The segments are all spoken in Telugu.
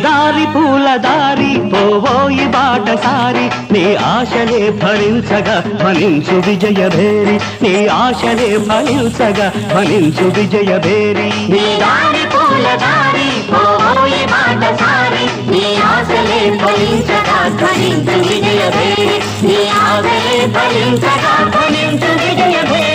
దారి పూల దారి పోవోయి బాటసారి నీ ఆశలే ఫలించగా ఫలించు విజయభేరి నీ ఆశలే ఫలించగా ఫలించు విజయభేరి నీ దారి పూల దారి పోవోయి బాటసారి నీ ఆశలే ఫలించగా ఫలించు విజయభేరి నీ ఆశలే ఫలించగా ఫలించు విజయభేరి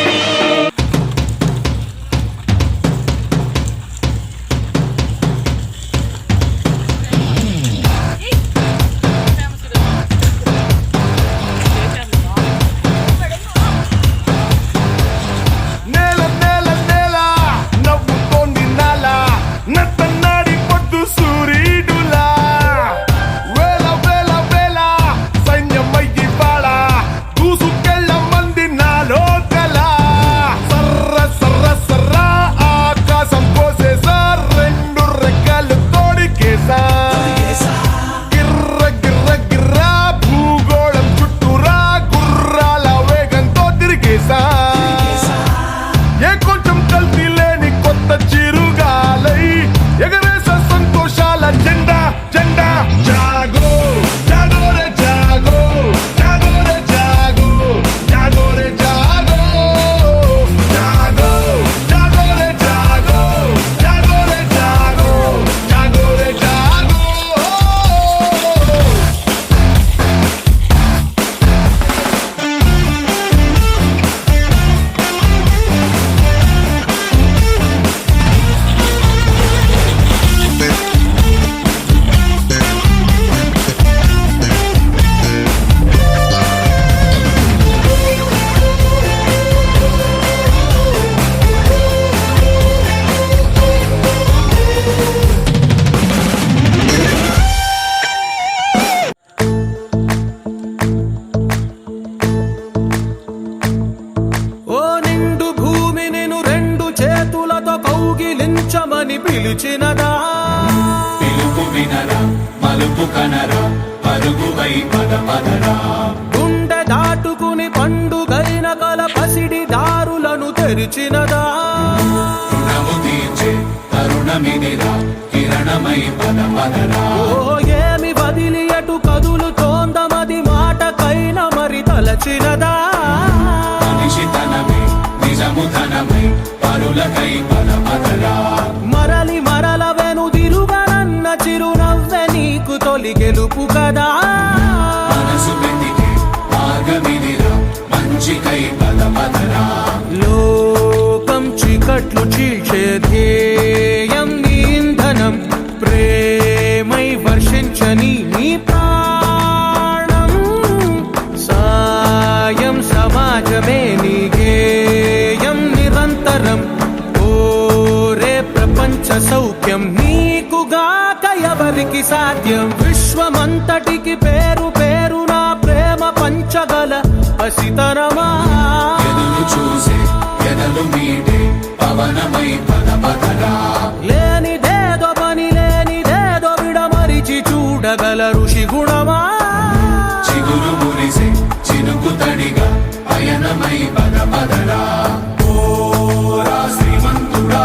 పిలిచినదా పిలుపు వినరా మలుపు కనరా పరుగువై పద పదరా గుండె దాటుకుని పండుగైన కల పసిడి దారులను తెరిచినదా రుణము తీర్చే తరుణమిదిరా కిరణమై పద పదరా ఓ ఏమి వదిలి అటు కదులుతోందమది మాటకైన మరి తలచినదా మనిషి తనమే నిజము తనమై పరులకై పద పదరా మరలి మరల వెనుదిరుగనన్న చిరునవ్వె నీకు తొలి గెలుపు కదా మనసు వెతికే మార్గమిదిరా మంచికై పద పదరా లోకం చీకట్లు చీల్చే ధ్యేయం నీ ఇంధనం ప్రేమై వర్షించని నీ ప్రాణం సాయం సమాజమే నీ గేయం నిరంతరం ప్రపంచ సౌఖ్యం నీకుగాక ఎవరికి సాధ్యం విశ్వమంతటికి పేరు పేరు నా ప్రేమ పంచగల పసితరమా ఎదురు చూసే ఎదలు మీటే పవనమై పద పదరా లేనిదేదో పని లేనిదేదో విడమరిచి చూడగల ఋషి గుణమా చిగురు మురిసే చినుకు తడిగా పయనమై పద పదరా ఓరా శ్రీమంతుడా